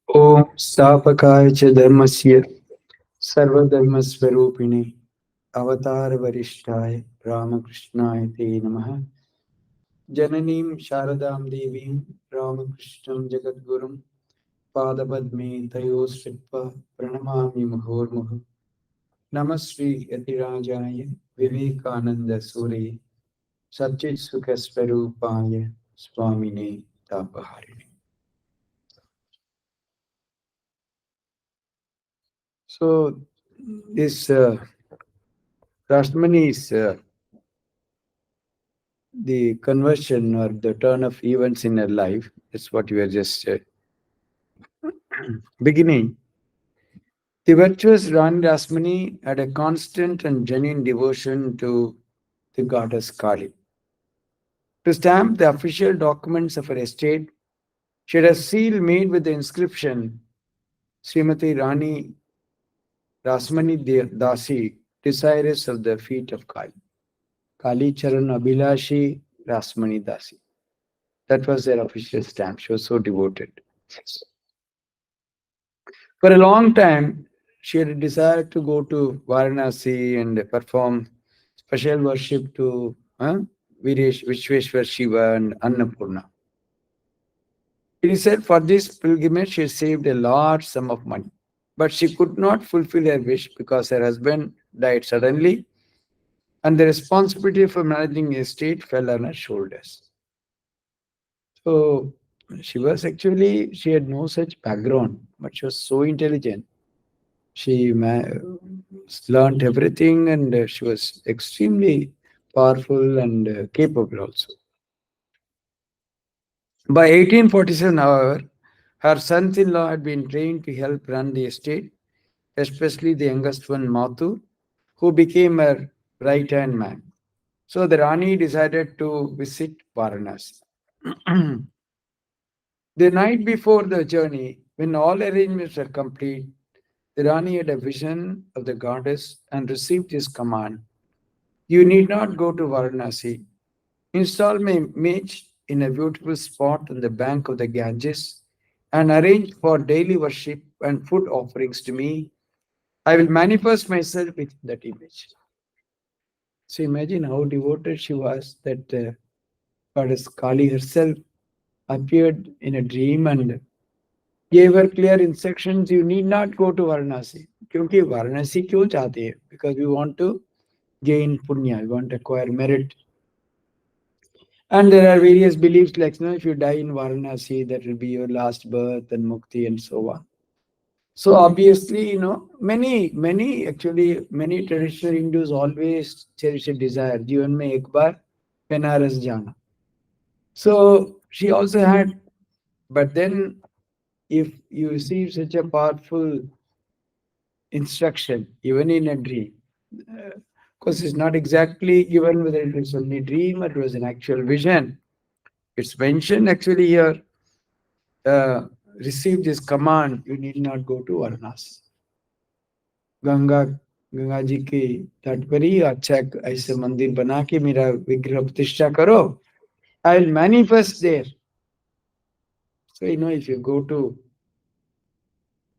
Om Stapakaya cha Dharmasya Sarvadharmasvarupine Avatar Varishtaya Ramakrishnaya Te Namaha Jananim Sharadam Devim Ramakrishnam Jagadgurum Padabadme Tayo Sritva Pranamami Muhurmuhu Namasri Yatirajaya Vivekananda Suri Satchit Sukasvarupaya Swamine Tapaharini. So this Rashmani is the conversion or the turn of events in her life. That's what we are just beginning. The virtuous Rani Rasmani had a constant and genuine devotion to the goddess Kali. To stamp the official documents of her estate, she had a seal made with the inscription Srimati Rani Rasmani Dasi, desirous of the feet of Kali. Kali Charan Abhilashi Rasmani Dasi. That was their official stamp. She was so devoted. For a long time, she had a desire to go to Varanasi and perform special worship to Vishweshwar Shiva and Annapurna. It is said for this pilgrimage she saved a large sum of money. But she could not fulfill her wish because her husband died suddenly and the responsibility for managing the estate fell on her shoulders. So she had no such background, but she was so intelligent. She learned everything and she was extremely powerful and capable also. By 1847, however, her sons-in-law had been trained to help run the estate, especially the youngest one, Mathu, who became her right-hand man. So the Rani decided to visit Varanasi. The night before the journey, when all arrangements were complete, the Rani had a vision of the goddess and received his command. You need not go to Varanasi. Install my image in a beautiful spot on the bank of the Ganges and arrange for daily worship and food offerings to me. I will manifest myself with that image. So imagine how devoted she was that goddess Kali herself appeared in a dream and gave her clear instructions. You need not go to Varanasi. क्योंकि वाराणसी क्यों चाहते हैं? Because we want to gain punya, we want to acquire merit. And there are various beliefs like, if you die in Varanasi, that will be your last birth and mukti and so on. So obviously, many traditional Hindus always cherish a desire, Jivan mein ek baar Benares jana. So she also had, but then if you receive such a powerful instruction, even in a dream, of course, it's not exactly given whether it was only dream or it was an actual vision. It's mentioned actually here, receive this command, you need not go to Varanasi. Ganga ji के तट पर ही अच्छा ऐसे मंदिर बना के मेरा विग्रह प्रतिष्ठा करो. I will manifest there. So if you go to,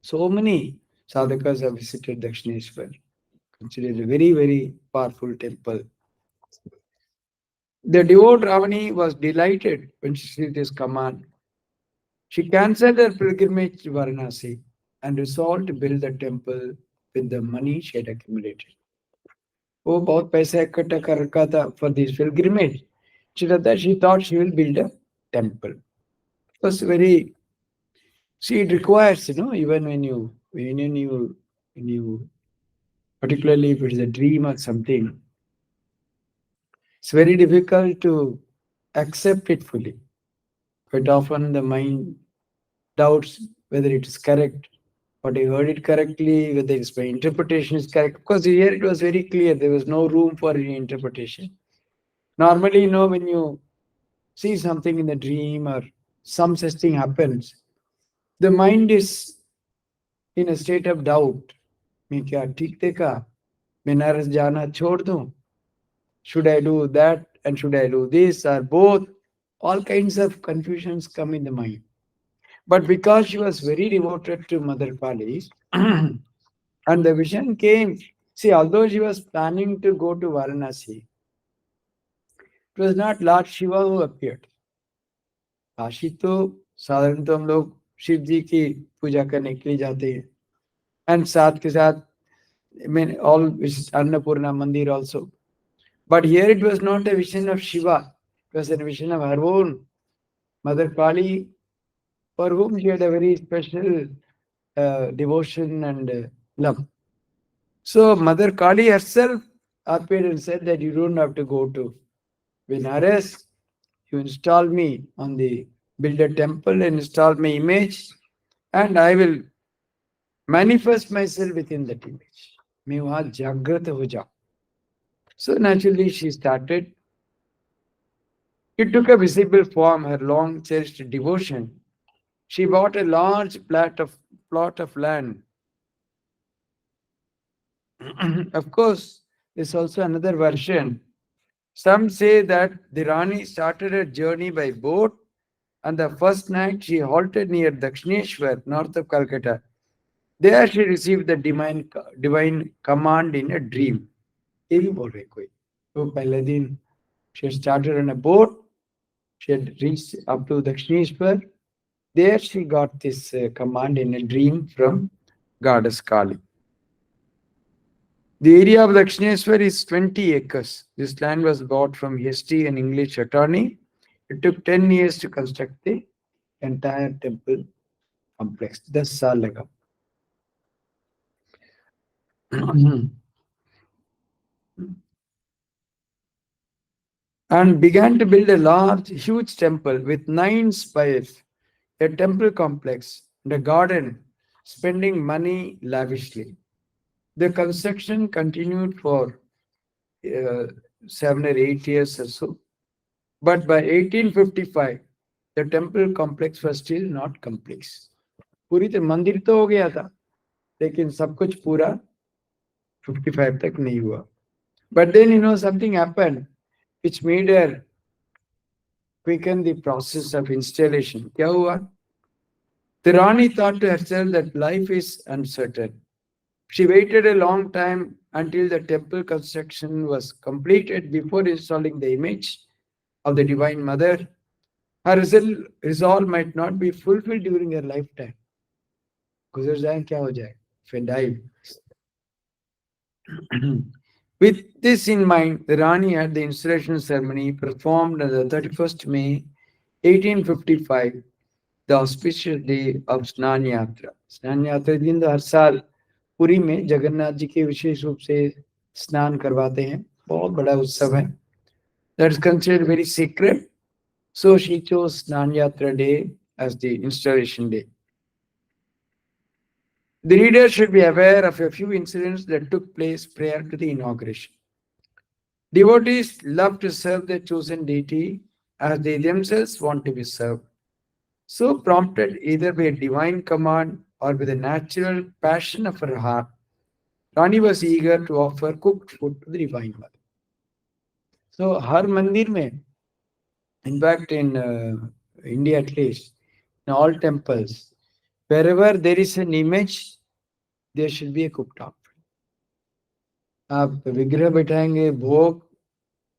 so many sadhakas have visited Dakshineshwar, considered a very, very powerful temple. The devout Ravani was delighted when she received this command. She cancelled her pilgrimage to Varanasi and resolved to build the temple with the money she had accumulated. वो बहुत पैसा इकट्ठा कर रखा था for this pilgrimage. She thought she will build a temple. It was very. See, it requires, even when you, particularly if it is a dream or something, it's very difficult to accept it fully. Quite often the mind doubts whether it is correct, but I heard it correctly, whether it's my interpretation is correct. Of course, here it was very clear. There was no room for any interpretation. Normally, when you see something in the dream or some such thing happens, the mind is in a state of doubt. मैं क्या ठीक देखा? बनारस जाना छोड़ दूं? Should I do that and should I do this or both? All kinds of confusions come in the mind. But because she was very devoted to Mother Kali, and the vision came, see, although she was planning to go to Varanasi, it was not Lord Shiva who appeared. Kashi तो साधारण तो हम लोग शिव जी की पूजा करने के लिए जाते हैं एंड साथ के साथ I mean all Annapurna Mandir also. But here it was not a vision of Shiva, it was a vision of her own Mother Kali, for whom she had a very special devotion and love. So Mother Kali herself appeared and said that you don't have to go to Benares. You install me on the build a temple and install my image, and I will manifest myself within that image. मैं वहाँ जागृत हो जाऊं. So naturally she started. It took a visible form, her long cherished devotion. She bought a large plot of land. Of course, there's also another version. Some say that the Rani started her journey by boat, and the first night she halted near Dakshineshwar, north of Calcutta. There she received the divine command in a dream. ये भी बोल रहे कोई. तो पहले दिन she had started on a boat. She had reached up to Dakshineshwar. There she got this command in a dream from goddess Kali. The area of Dakshineshwar is 20 acres. This land was bought from H.T., an English attorney. It took 10 years to construct the entire temple complex. 10 साल लगा. And began to build a huge temple with 9 spires, a temple complex, and a garden, spending money lavishly. The construction continued for 7 or 8 years or so. But by 1855, the temple complex was still not complete. पूरी तो मंदिर तो हो गया था, लेकिन सब कुछ पूरा 55 तक नहीं हुआ. But then something happened which made her quicken the process of installation. क्या हुआ? The Rani thought to herself that life is uncertain. She waited a long time until the temple construction was completed before installing the image of the Divine Mother. Her resolve might not be fulfilled during her lifetime. गुजर जाए क्या हो जाए? If I die. With this in mind, the Rani had the installation ceremony performed on the 31st May 1855, the auspicious day of Snan Yatra. स्नान यात्रा दिन हर साल पुरी में जगन्नाथ जी के विशेष रूप से स्नान करवाते हैं. बहुत बड़ा उत्सव है. That's considered very sacred. So she chose Snan Yatra day as the installation day. The reader should be aware of a few incidents that took place prior to the inauguration. Devotees love to serve their chosen deity as they themselves want to be served. So prompted either by a divine command or by the natural passion of her heart, Rani was eager to offer cooked food to the Divine Mother. So her mandir mein, in fact in India at least, in all temples, wherever there is an image, there should be a cooked offering. आप विग्रह बैठाएंगे, भोग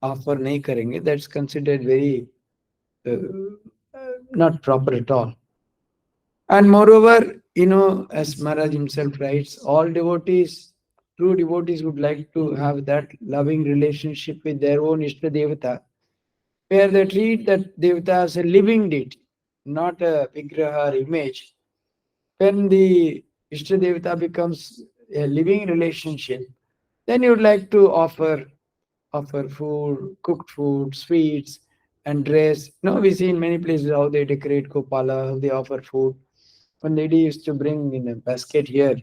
offer नहीं करेंगे, that's considered very not proper at all. And moreover, as Maharaj himself writes, all devotees, true devotees would like to have that loving relationship with their own Ishta Devata, where they treat that Devata as a living deity, not a vigraha or image. When the Ishta Devata becomes a living relationship, then you would like to offer food, cooked food, sweets, and dress. We see in many places how they decorate Gopala, how they offer food. One lady used to bring in a basket here.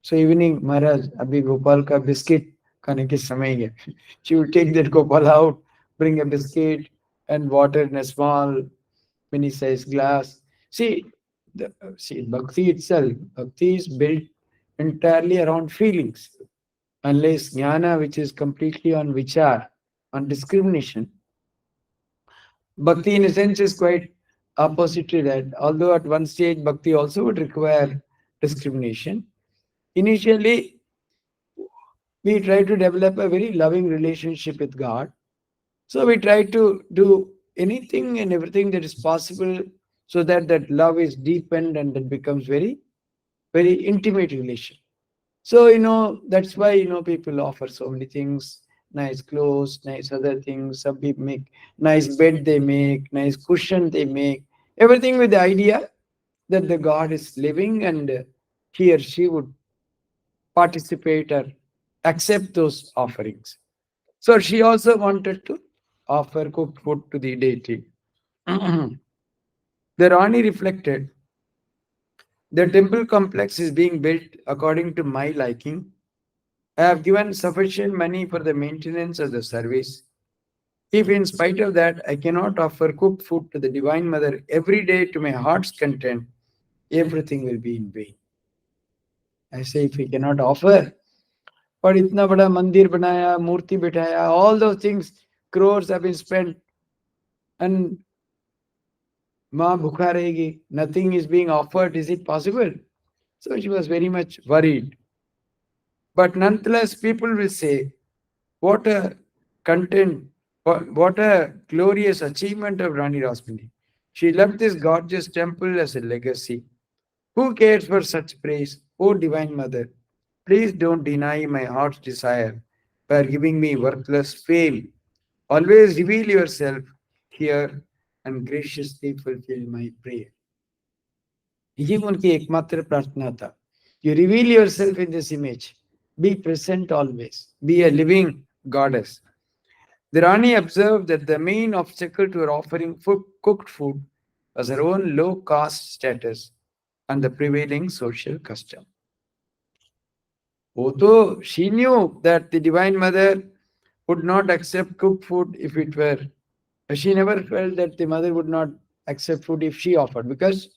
So evening, Maharaj, abhi Gopal ka biscuit खाने के समय है. She would take that Gopal out, bring a biscuit and water in a small mini size glass. See, see, bhakti itself, bhakti is built entirely around feelings. Unless jnana, which is completely on vichar, on discrimination, bhakti in a sense is quite opposite to that. Although at one stage bhakti also would require discrimination. Initially, we try to develop a very loving relationship with God. So we try to do anything and everything that is possible so that that love is deepened and it becomes very, very intimate relation. So, that's why, people offer so many things, nice clothes, nice other things. Some people make nice bed, they make nice cushion, they make everything with the idea that the God is living and he or she would participate or accept those offerings. So she also wanted to offer cooked food to the deity. The Rani reflected, the temple complex is being built according to my liking. I have given sufficient money for the maintenance of the service. If in spite of that I cannot offer cooked food to the Divine Mother every day to my heart's content, everything will be in vain. I say if we cannot offer, but itna bada mandir banaya, murti bitaya, all those things, crores have been spent and Ma bhukha rahegi, nothing is being offered, is it possible? So she was very much worried. But nonetheless, people will say, what a content, what a glorious achievement of Rani Rasmini. She left this gorgeous temple as a legacy. Who cares for such praise? O Divine Mother, please don't deny my heart's desire by giving me worthless fame. Always reveal yourself here and graciously fulfill my prayer. ये उनकी एकमात्र प्रार्थना था. You reveal yourself in this image. Be present always. Be a living goddess. The Rani observed that the main obstacle to her offering cooked food was her own low caste status and the prevailing social custom. Although she knew that the Divine Mother would not accept cooked food if it were, she never felt that the mother would not accept food if she offered because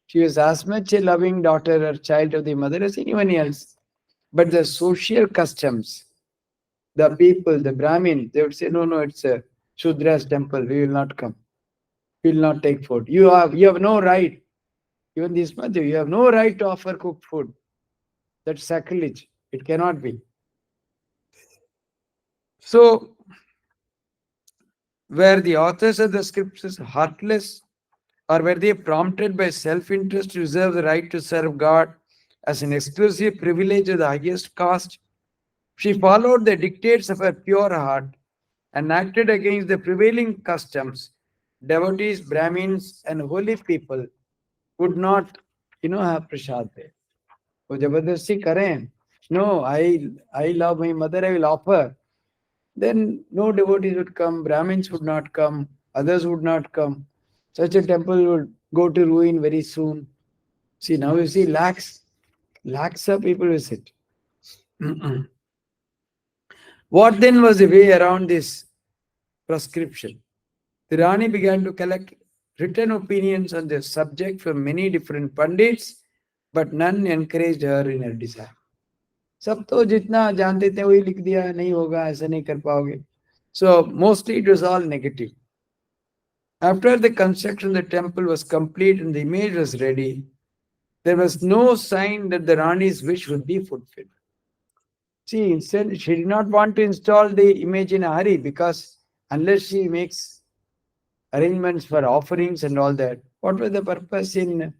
she was as much a loving daughter or child of the mother as anyone else. But the social customs, the people, the Brahmin, they would say, no, no, it's a Shudra's temple. We will not come. We will not take food. You have no right. Even this mother, you have no right to offer cooked food. That's sacrilege. It cannot be. So, were the authors of the scriptures heartless, or were they prompted by self-interest to reserve the right to serve God as an exclusive privilege of the highest caste? She followed the dictates of her pure heart and acted against the prevailing customs. Devotees, Brahmins, and holy people would not, have prasad there. वो जबरदस्ती करें. No, I love my mother, I will offer. Then no devotees would come, Brahmins would not come, others would not come. Such a temple would go to ruin very soon. See, now you see lakhs of people visit. What then was the way around this prescription? The Rani began to collect written opinions on the subject from many different pandits, but none encouraged her in her desire. सब तो जितना जानते थे वही लिख दिया, नहीं होगा, ऐसा नहीं कर पाओगे. So mostly it was all negative. After the construction of the temple was complete and the image was ready, there was no sign that the Rani's wish would be fulfilled. See, instead, she did not want to install the image in a hurry because unless she makes arrangements for offerings and all that, what was the purpose in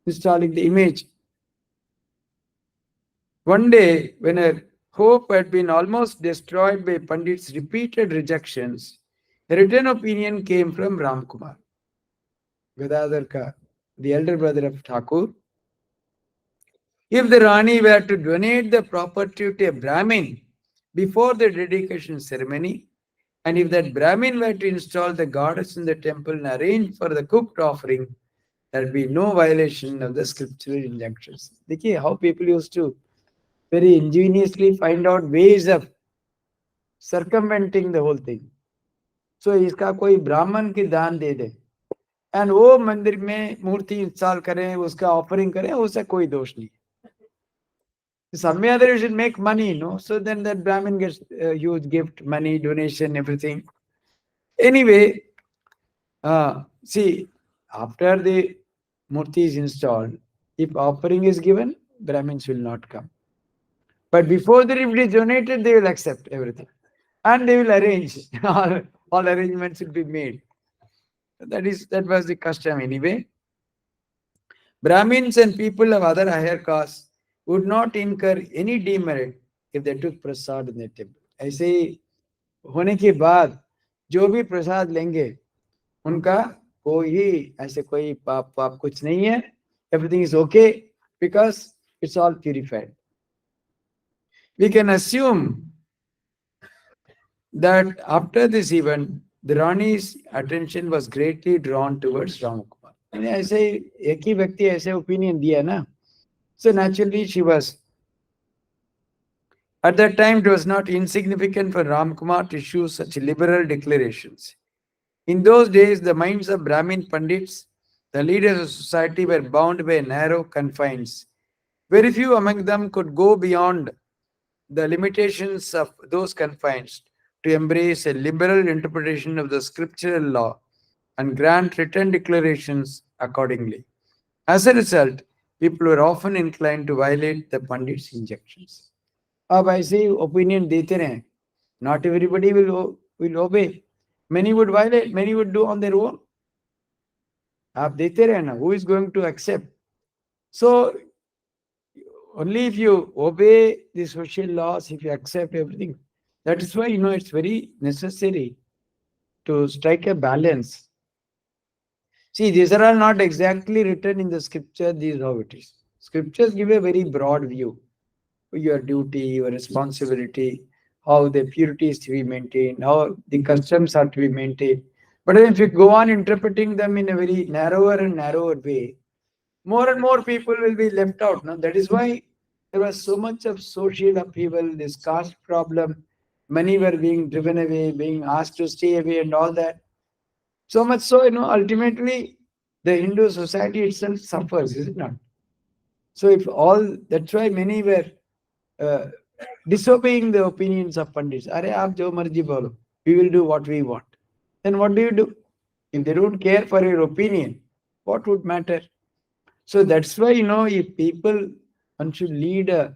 installing the image? One day, when her hope had been almost destroyed by Pandit's repeated rejections, a written opinion came from Ram Kumar, Gadadhar Ka, the elder brother of Thakur. If the Rani were to donate the property to a Brahmin before the dedication ceremony, and if that Brahmin were to install the goddess in the temple and arrange for the cooked offering, there would be no violation of the scriptural injunctions. See how people used to very ingeniously find out ways of circumventing the whole thing. सो इसका कोई ब्राह्मण की दान दे दे and वो मंदिर में मूर्ति install करें, उसका ऑफरिंग करें, उससे कोई दोष नहीं. Some other you should make money, no? So then that Brahmin gets huge gift, money, donation, everything. Anyway, see, after the murti is installed, if offering is given, Brahmins will not come. But before the gift is donated, they will accept everything. And they will arrange. All arrangements will be made. That was the custom anyway. Brahmins and people of other higher castes would not incur any demerit if they took prasad in the temple. ऐसे होने के बाद जो भी प्रसाद लेंगे उनका कोई ऐसे कोई पाप पाप कुछ नहीं है. Everything is okay because it's all purified. We can assume that after this event, the Rani's attention was greatly drawn towards Ramakumar. यानी ऐसे एक ही व्यक्ति ऐसे ओपिनियन दिया ना. So naturally she was. At that time, it was not insignificant for Ramkumar to issue such liberal declarations. In those days, the minds of Brahmin Pandits, the leaders of society, were bound by narrow confines. Very few among them could go beyond the limitations of those confines to embrace a liberal interpretation of the scriptural law and grant written declarations accordingly. As a result, people were often inclined to violate the Pandit's injunctions. अब ऐसे ही opinion देते रहे. Not everybody will obey. Many would violate, many would do on their own. आप देते रहे ना. Who is going to accept? So only if you obey the social laws, if you accept everything, that is why it's very necessary to strike a balance. See, these are all not exactly written in the scripture. This is how it is. Scriptures give a very broad view. Your duty, your responsibility, how the purity is to be maintained, how the customs are to be maintained. But if you go on interpreting them in a very narrower and narrower way, more and more people will be left out. Now, that is why there was so much of social upheaval, this caste problem. Many were being driven away, being asked to stay away, and all that. So much so, ultimately, the Hindu society itself suffers, is it not? So, if all that's why many were uh, disobeying the opinions of Pandits. Are aap jo marji bolo. We will do what we want. Then what do? If they don't care for your opinion, what would matter? So that's why, if people, one should lead a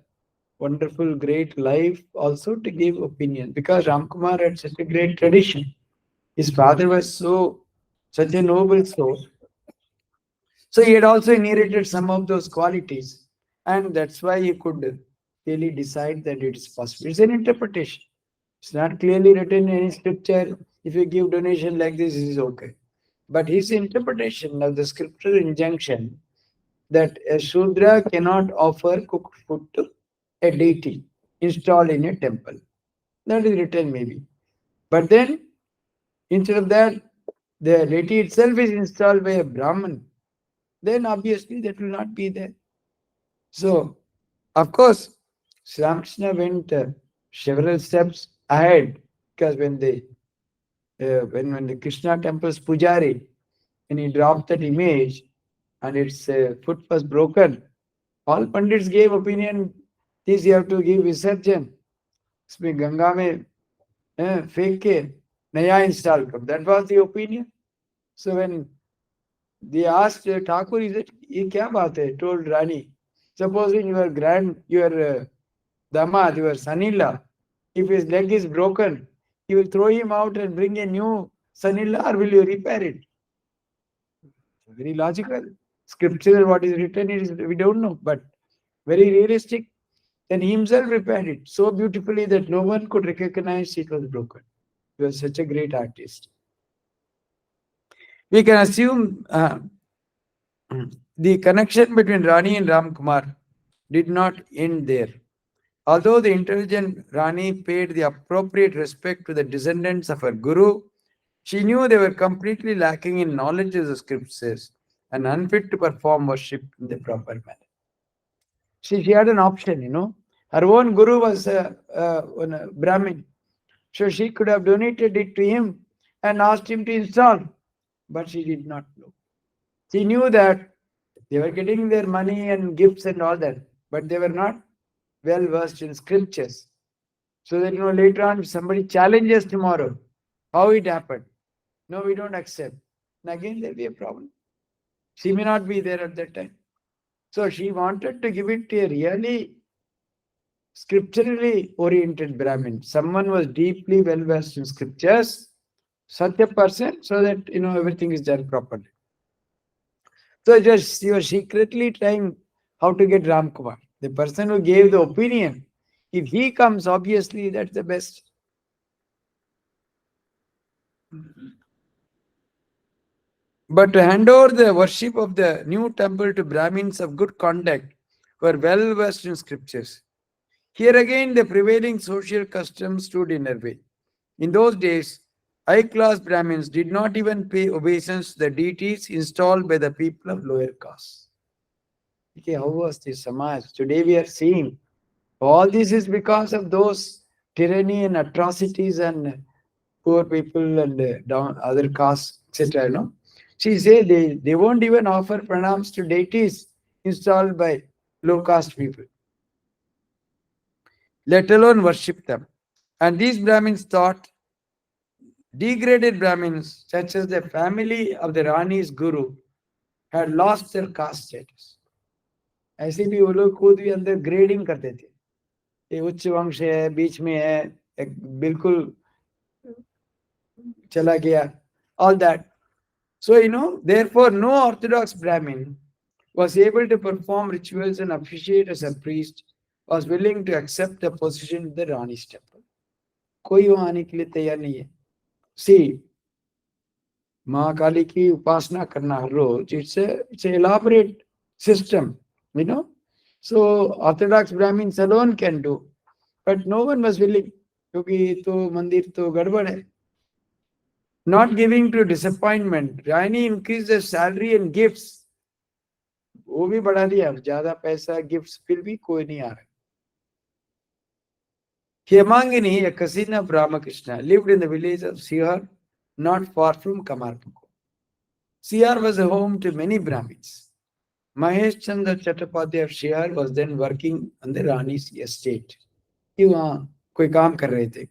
wonderful, great life also to give opinion. Because Ramkumar had such a great tradition. His father was such a noble soul. So he had also inherited some of those qualities. And that's why he could really decide that it is possible. It's an interpretation. It's not clearly written in any scripture. If you give donation like this, it is okay. But his interpretation of the scriptural injunction that a Shudra cannot offer cooked food to a deity installed in a temple. That is written maybe. But then, instead of that, the deity itself is installed by a Brahman. Then obviously that will not be there. So, of course, Sri Ramakrishna went several steps ahead because when when the Krishna temple's pujari, when he dropped that image and its foot was broken, all Pandits gave opinion, this you have to give विसर्जन, इसमें गंगा में फेंक के नया install कर. That was the opinion. So when they asked Thakur, is it ये क्या बात है? Told Rani, supposing your damad, your son-in-law, if his leg is broken, you will throw him out and bring a new son-in-law, or will you repair it? Very logical. Scriptural, what is written is we don't know, but very realistic. Then he himself repaired it so beautifully that no one could recognize it was broken. He was such a great artist. We can assume the connection between Rani and Ram Kumar did not end there. Although the intelligent Rani paid the appropriate respect to the descendants of her guru, she knew they were completely lacking in knowledge of the scriptures and unfit to perform worship in the proper manner. She had an option. Her own guru was a Brahmin. So she could have donated it to him and asked him to install. But she did not know. She knew that they were getting their money and gifts and all that, but they were not well versed in scriptures. So that later on, if somebody challenges tomorrow, how it happened. No, we don't accept. And again, there'll be a problem. She may not be there at that time. So she wanted to give it to a really scripturally oriented Brahmin. Someone was deeply well versed in scriptures, such a person, so that everything is done properly. So just you are secretly trying how to get Ram Kumar. The person who gave the opinion, if he comes, obviously that's the best. But to hand over the worship of the new temple to Brahmins of good conduct who were well versed in scriptures. Here again, the prevailing social customs stood in their way. In those days, high class Brahmins did not even pay obeisance to the deities installed by the people of lower caste. Okay, how was this Samaj? Today we are seeing all this is because of those tyranny and atrocities and poor people and down other castes, etc. She say they won't even offer pranams to deities installed by low caste people, let alone worship them. And these Brahmins thought degraded Brahmins, such as the family of the Rani's guru, had lost their caste status. ऐसे भी वो लोग खुद भी अंदर grading करते थे, ये उच्च वंश है, बीच में है, एक बिल्कुल चला गया, all that. So, therefore, no Orthodox Brahmin was able to perform rituals and officiate as a priest, was willing to accept the position in the Rani's temple. कोई वहां आने के लिए तैयार नहीं है. See, Mahakali ki upasana karna har roz, it's an elaborate system, So Orthodox Brahmins alone can do, but no one was willing. क्योंकि तो मंदिर तो गड़बड़ है. Not giving to disappointment, Rani increased the salary and gifts. वो भी बढ़ा दिया, ज्यादा पैसा गिफ्ट्स, फिर भी कोई नहीं आ रहा. Hemangini, a cousin of Ramakrishna, lived in the village of Sihar, not far from Kamarpukur. Sihar was a home to many Brahmins. Mahesh Chandra Chattopadhyay of Sihar was then working on the Rani's estate. कि वहाँ कोई काम कर रहे थे.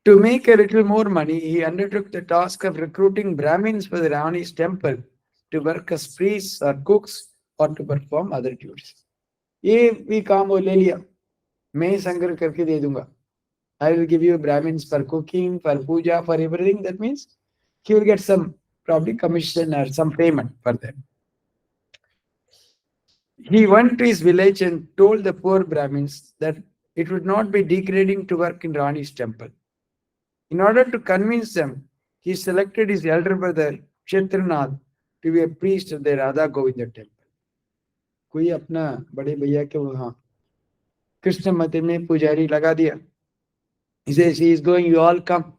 To make a little more money, he undertook the task of recruiting Brahmins for the Rani's temple to work as priests or cooks or to perform other duties. ये भी काम वो ले लिया, मैं ही संग्रह करके दे दूंगा. I will give you Brahmins for cooking, for puja, for everything. That means he will get some probably commission or some payment for that. He went to his village and told the poor Brahmins that it would not be degrading to work in Rani's temple. In order to convince them, he selected his elder brother Kshetranath to be a priest of the Radha Govinda temple. कोई अपना बड़े भैया के वहाँ कृष्ण मत में पुजारी लगा दिया. He says he is going, you all come,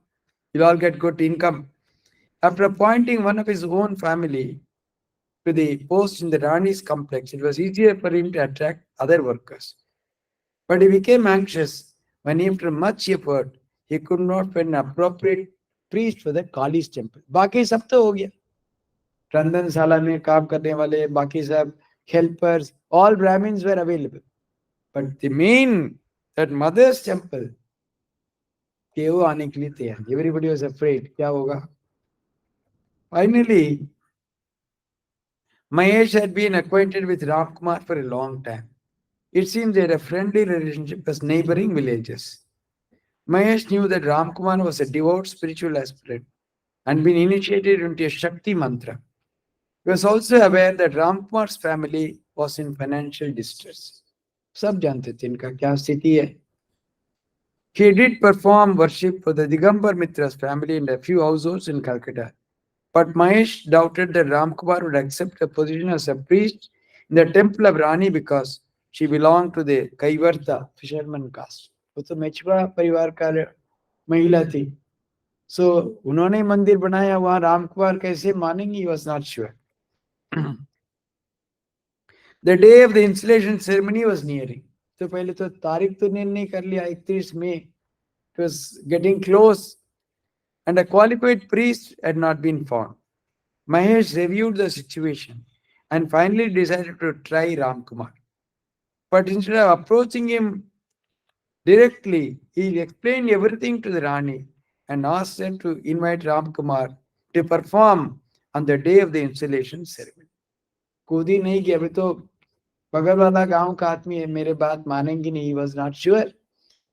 you'll all get good income. After appointing one of his own family to the post in the Rani's complex, it was easier for him to attract other workers. But he became anxious when, after much effort, he could not find an appropriate priest for the Kali's temple. बाकी सब तो हो गया. रंधनशाला में काम करने वाले, बाकी सब helpers, all Brahmins were available. But the main, that mother's temple, कि वो आने के लिए तैयार. Everybody was afraid. क्या होगा? Finally, Mahesh had been acquainted with Ram Kumar for a long time. It seems they had a friendly relationship as neighboring villages. Mahesh knew that Ram Kumar was a devout spiritual aspirant and been initiated into a Shakti mantra. He was also aware that Ram Kumar's family was in financial distress. सब जानते थे इनका क्या स्थिति है. He did perform worship for the Digambar Mitra's family in a few households in Calcutta. But Mahesh doubted that Ramkumar would accept a position as a priest in the temple of Rani because she belonged to the Kaivarta fisherman caste. वो तो मेचवा परिवार का महिला थी. So उन्होंने मंदिर बनाया, वहां रामकुमार कैसे मानेंगे? He was not sure. The day of the installation ceremony was nearing. तो पहले तो तारीख तो निर्णय कर लिया 31 मई. It was getting close. and a qualified priest had not been found. Mahesh reviewed the situation and finally decided to try Ramkumar. But instead of approaching him directly, he explained everything to the Rani and asked her to invite Ramkumar to perform on the day of the installation ceremony. खुद ही नहीं कि अभी तो बगल वाला गांव का आदमी है मेरे बात मानेंगे नहीं. He was not sure.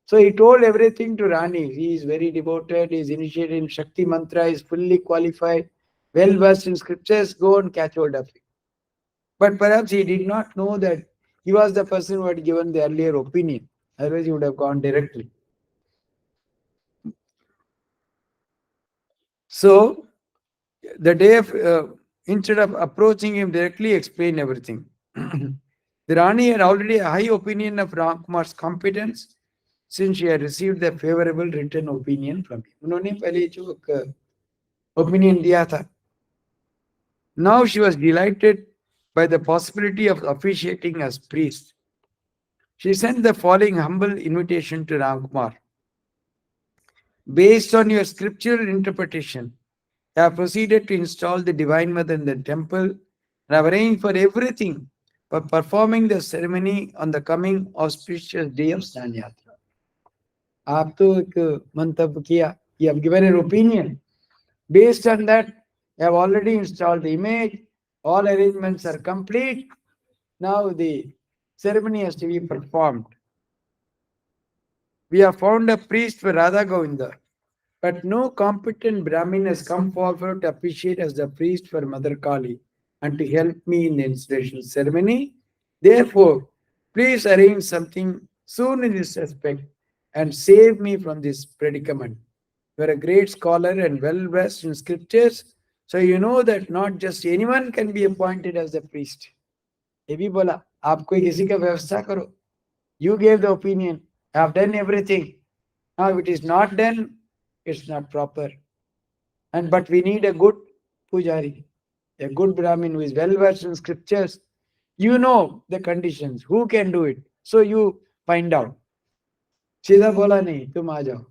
So he told everything to Rani. He is very devoted, he is initiated in Shakti mantra, is fully qualified, well versed in scriptures. Go and catch hold of him. But perhaps he did not know that he was the person who had given the earlier opinion. Otherwise, he would have gone directly. So the day of, instead of approaching him directly, explain everything. The Rani had already a high opinion of Ramkumar's competence since she had received the favorable written opinion from him. उन्होंने पहले जो एक opinion दिया था. Now she was delighted by the possibility of officiating as priest. She sent the following humble invitation to Ramkumar. Based on your scriptural interpretation, I have proceeded to install the Divine Mother in the temple and have arranged for everything for performing the ceremony on the coming auspicious day of Snan Yatra. आप तो एक मंतव्य किया, you have given an opinion. Based on that, I have already installed the image. All arrangements are complete. Now the ceremony has to be performed. We have found a priest for Radha Govinda, but no competent Brahmin has come forward to appreciate as the priest for Mother Kali and to help me in the installation ceremony. Therefore, please arrange something soon in this respect and save me from this predicament. You are a great scholar and well versed in scriptures, so you know that not just anyone can be appointed as the priest. ये भी बोला आप कोई किसी का व्यवस्था करो. You gave the opinion. I have done everything. Now, if it is not done, it's not proper. But we need a good pujari, a good Brahmin who is well versed in scriptures. You know the conditions. Who can do it? So you find out. सीधा बोला नहीं तुम आ जाओ.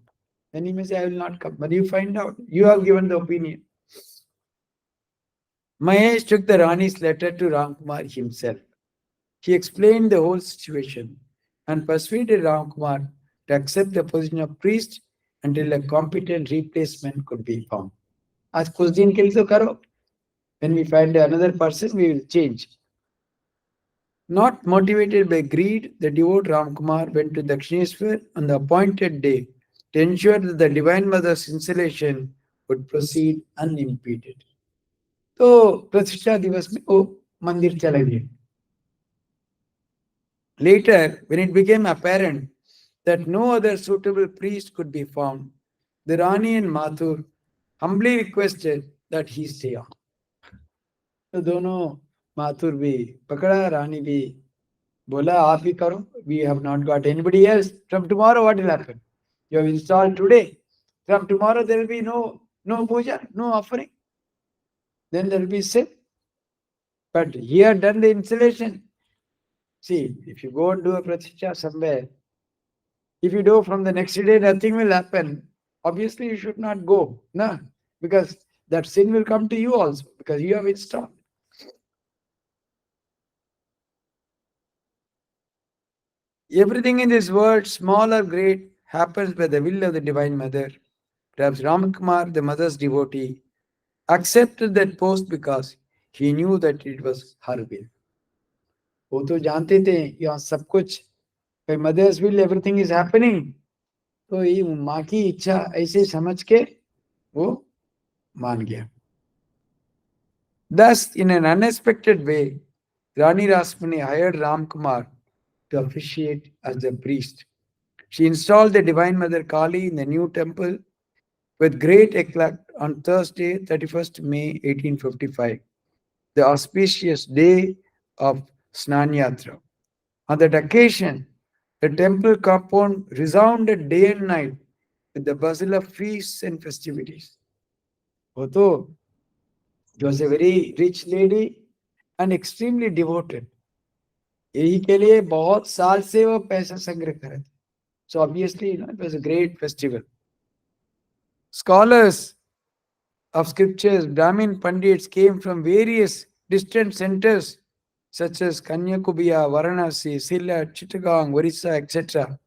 Then he may say, I will not come. But you find out. You have given the opinion. Mahesh took the Rani's letter to Ramkumar himself. He explained the whole situation and persuaded Ramkumar to accept the position of priest until a competent replacement could be found. आज कुछ दिन के लिए तो करो. When we find another person, we will change. Not motivated by greed, the devout Ramkumar went to Dakshineshwar on the appointed day to ensure that the Divine Mother's installation would proceed unimpeded. तो प्रतिष्ठा दिवस में वो मंदिर चले गए. Later, when it became apparent that no other suitable priest could be found, the Rani and Mathur humbly requested that he stay on. तो दोनों माथुर भी पकड़ा, रानी भी बोला आप ही करो. We have not got anybody else. From tomorrow, what will happen? You have installed today. From tomorrow, there will be no puja, no offering. Then there will be sin. But he had done the installation. See, if you go and do a pratishtha somewhere, if you do from the next day, nothing will happen. Obviously, you should not go, no, because that sin will come to you also, because you have installed. Everything in this world, small or great, happens by the will of the Divine Mother. Perhaps Ramakumar, the mother's devotee, accepted that post because he knew that it was her will. वो तो जानते थे यहाँ सब कुछ by mother's will everything is happening. तो ये माँ की इच्छा ऐसे समझ के वो मान गया. Thus, in an unexpected way, Rani Rasmani hired Ramkumar to officiate as the priest. She installed the Divine Mother Kali in the new temple with great eclat on Thursday, 31st May 1855, the auspicious day of Snan Yatra. On that occasion, the temple compound resounded day and night with the bustle of feasts and festivities. Although she was a very rich lady and extremely devoted. यही के लिए बहुत साल से वो पैसा संग्रह कर रहे थे. So obviously, it was a great festival. Scholars of scriptures, Brahmin Pandits came from various distant centers such as Kanyakumari, Varanasi, Silla, Chittagong, Orissa, etc.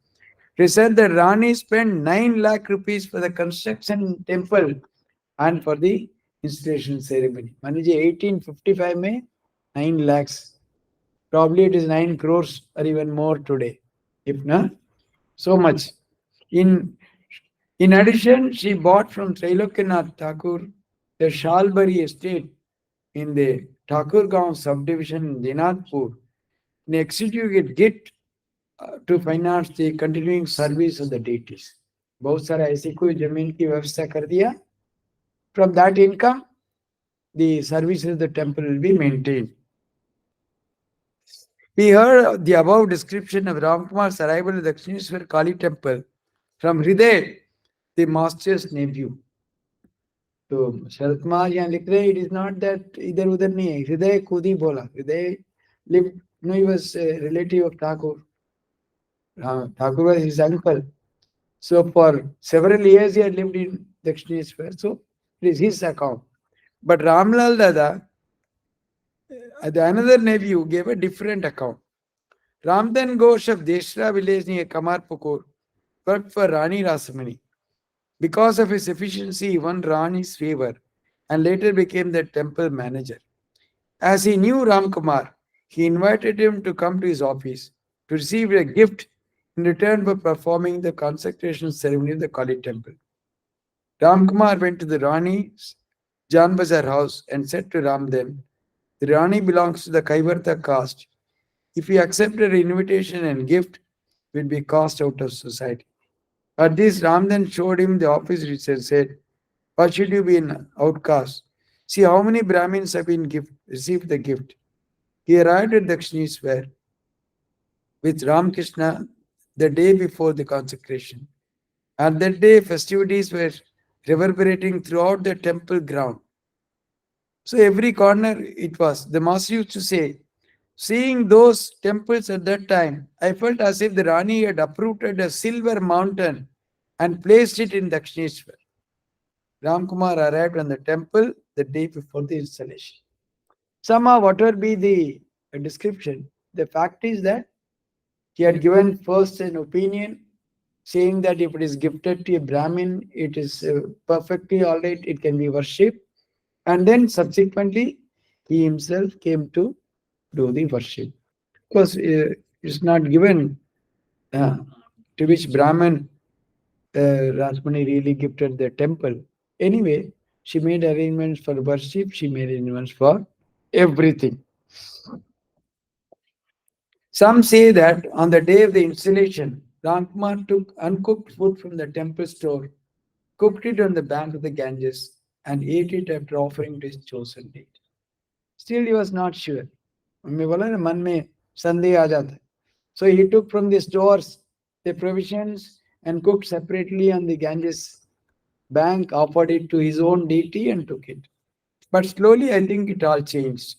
They said that Rani spent 9 lakh rupees for the construction temple and for the installation ceremony. Maniji 1855 May 9 lakhs. Probably it is 9 crores or even more today. If not, so much. In in addition, she bought from Trailokanath Thakur the Shalbari estate in the Thakurgaon subdivision in Dinadpur in executed gift to finance the continuing service of the deities. बहुत सारा ऐसी कोई जमीन की व्यवस्था कर दिया. From that income, the services of the temple will be maintained. We heard the above description of Ramkumar's arrival at the Dakshineshwar Kali temple from Hriday, the master's nephew. तो शरद कुमार यहाँ लिख रहे इट इज नॉट दैट इधर उधर नहीं है हृदय खुद ही बोला Hriday live no he was relative of Thakur Thakur was his uncle so for several years he had lived in Dakshineshwar so it is his account but Ramlal Dada the another nephew gave a different account. Ramdan Ghosh of Deshra village near Kamarpukur worked for Rani Rasamani. Because of his efficiency, he won Rani's favor and later became the temple manager. As he knew Ramkumar, he invited him to come to his office to receive a gift in return for performing the consecration ceremony of the Kali temple. Ramkumar went to the Rani's Janbazar house and said to Ramden, the Rani belongs to the Kaivarta caste. If he accepted her invitation and gift, he would be cast out of society. At this, Ramdan showed him the office reach and said, why should you be an outcast? See how many Brahmins have been received the gift. He arrived at Dakshineshwar with Ramakrishna the day before the consecration. And that day, festivities were reverberating throughout the temple ground. So every corner it was. The master used to say, seeing those temples at that time, I felt as if the Rani had uprooted a silver mountain and placed it in Dakshineshwar. Ramkumar arrived on the temple the day before the installation. Somehow, whatever be the description, the fact is that he had given first an opinion saying that if it is gifted to a Brahmin, it is perfectly all right, it can be worshipped. And then subsequently, he himself came to do the worship. Because it's not given to which Brahmin Rasmani really gifted the temple. Anyway, she made arrangements for worship, she made arrangements for everything. Some say that on the day of the installation, Ramkumar took uncooked food from the temple store, cooked it on the bank of the Ganges, and ate it after offering to his chosen deity. Still, he was not sure. मैं बोला ना मन में संदेह आ जाता है. So he took from the stores the provisions and cooked separately on the Ganges bank, offered it to his own deity and took it. But slowly I think it all changed.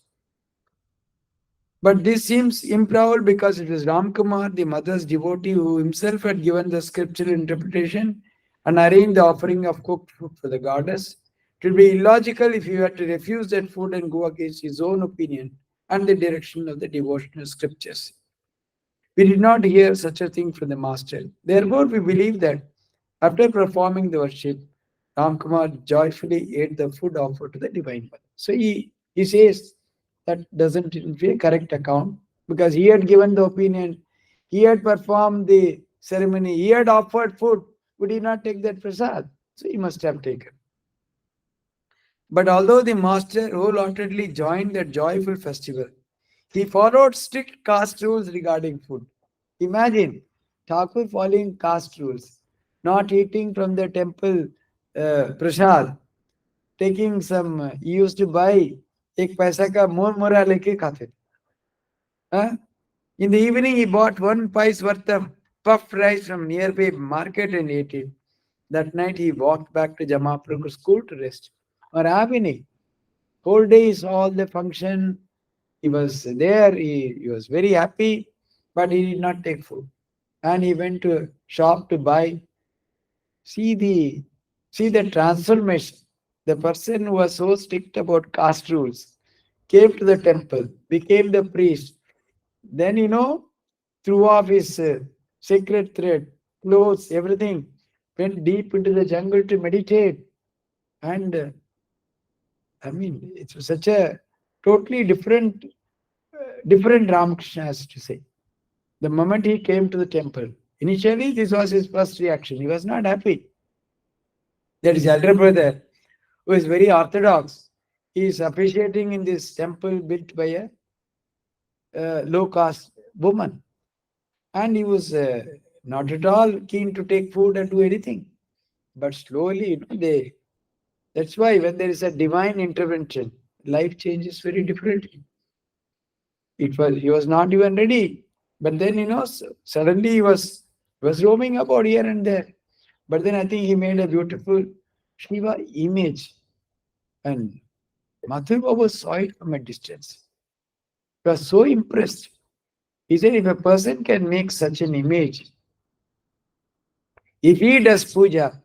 But this seems improbable because it was Ramkumar, the mother's devotee, who himself had given the scriptural interpretation and arranged the offering of cooked food for the goddess. It would be illogical if he had to refuse that food and go against his own opinion and the direction of the devotional scriptures. We did not hear such a thing from the master. Therefore, we believe that after performing the worship, Ramkumar joyfully ate the food offered to the Divine Mother. So he says that doesn't be a correct account because he had given the opinion, he had performed the ceremony, he had offered food. Would he not take that prasad? So he must have taken. But although the master wholeheartedly joined that joyful festival, he followed strict caste rules regarding food. Imagine Thakur following caste rules, not eating from the temple prasad, taking some, he used to buy एक पैसा का मोरा लेके खाते. In the evening, he bought 1 pice worth of puffed rice from nearby market and ate it. That night, he walked back to Jamapur school to rest. Or Abhini, whole day is all the function. He was there, he was very happy, but he did not take food. And he went to a shop to buy. See the See the transformation. The person who was so strict about caste rules came to the temple, became the priest. Then, threw off his sacred thread, clothes, everything, went deep into the jungle to meditate. And it was such a totally different Ramakrishna, as to say. The moment he came to the temple, initially this was his first reaction. He was not happy that his elder brother, who is very orthodox, he is appreciating in this temple built by a low caste woman. And he was not at all keen to take food and do anything. But slowly, that's why when there is a divine intervention, life changes very differently. He was not even ready. But then, suddenly he was roaming about here and there. But then I think he made a beautiful Shiva image. And Madhur Baba saw it from a distance. He was so impressed. He said, if a person can make such an image, if he does puja,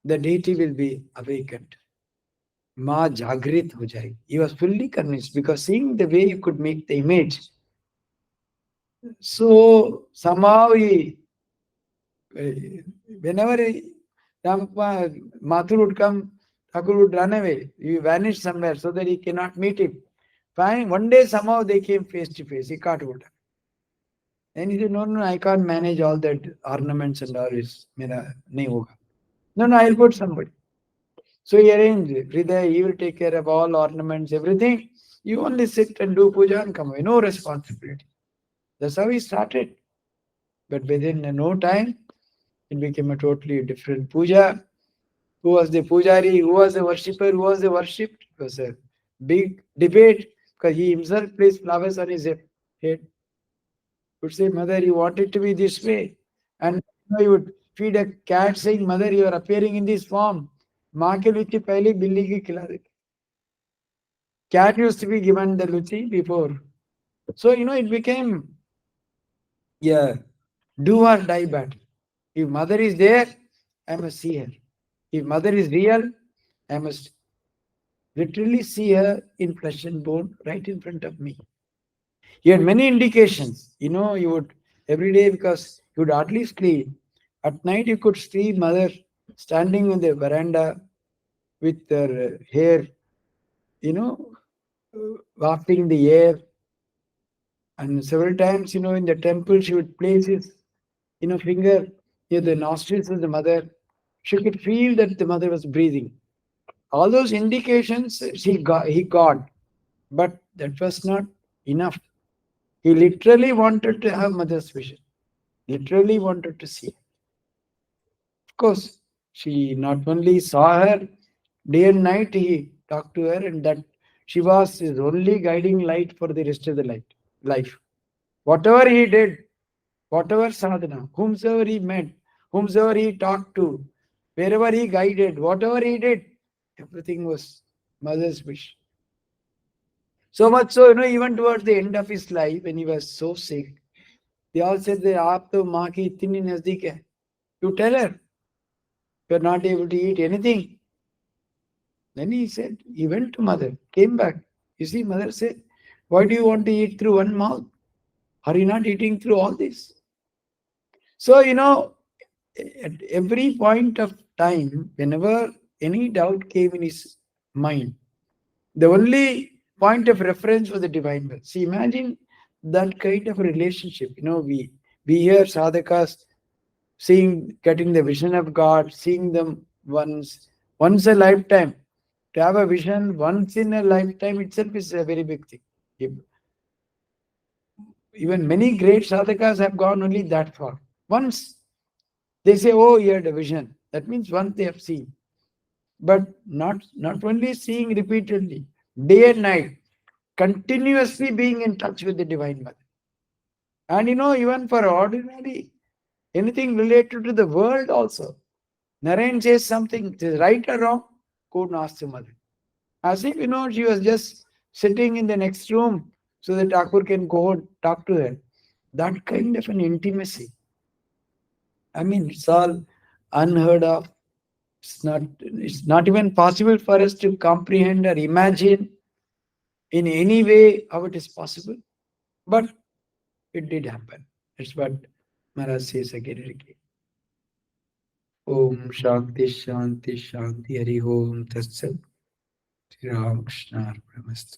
the deity will be awakened. Ma Jagrit ho jayegi. He was fully convinced because seeing the way you could make the image. So somehow whenever Mathur would come, Thakur would run away. He vanished somewhere so that he cannot meet him. Fine. One day somehow they came face to face. He can't hold. Then he said, no, I can't manage all that ornaments and all this. Mera nahi hoga. No, I'll put somebody. So he arranged Hriday, he will take care of all ornaments, everything. You only sit and do puja and come away. No responsibility. That's how he started. But within no time, it became a totally different puja. Who was the pujari? Who was the worshipper? Who was the worshipped? It was a big debate because he himself placed flowers on his head. Would say, Mother, you want it to be this way. And he would feed a cat saying, Mother, you are appearing in this form. माँ के लुच्ची पहले बिल्ली की खिला देती. Cat used to be given the luchi before. So, it became do or die battle. If mother is there, I must see her. If mother is real, I must literally see her in flesh and bone right in front of me. He had many indications. You would every day because you would hardly sleep. At night, you could see mother standing on the veranda with her hair, wafting the air. And several times, in the temple, she would place his, finger near the nostrils of the mother. She could feel that the mother was breathing. All those indications he got, but that was not enough. He literally wanted to have mother's vision. Literally wanted to see. Of course, she not only saw her, day and night he talked to her, and that she was his only guiding light for the rest of the life. Whatever he did, whatever sadhana, whomsoever he met, whomsoever he talked to, wherever he guided, whatever he did, everything was mother's wish. So much so, even towards the end of his life, when he was so sick, they all said that aap to maa ki itni nazdik hai. You tell her, you're not able to eat anything. Then he said, he went to mother, came back. You see, mother said, why do you want to eat through one mouth? Are you not eating through all this? So, at every point of time, whenever any doubt came in his mind, the only point of reference was the divine will. See, imagine that kind of a relationship. We hear sadhakas getting the vision of God, seeing them once a lifetime. To have a vision once in a lifetime itself is a very big thing. Even many great sadhakas have gone only that far. Once they say, oh, you had a vision. That means once they have seen. But not only seeing repeatedly, day and night, continuously being in touch with the Divine Mother. And even for ordinary, anything related to the world also. Narayan says something, it is right or wrong, go and ask the mother. As if, she was just sitting in the next room so that Thakur can go and talk to her. That kind of an intimacy. It's all unheard of. It's not even possible for us to comprehend or imagine in any way how it is possible. But it did happen. That's what Maharaj says again and again. Om Shanti Shanti Shanti Hari Om Tatsat Shri Ram Krishna Arpanamastu.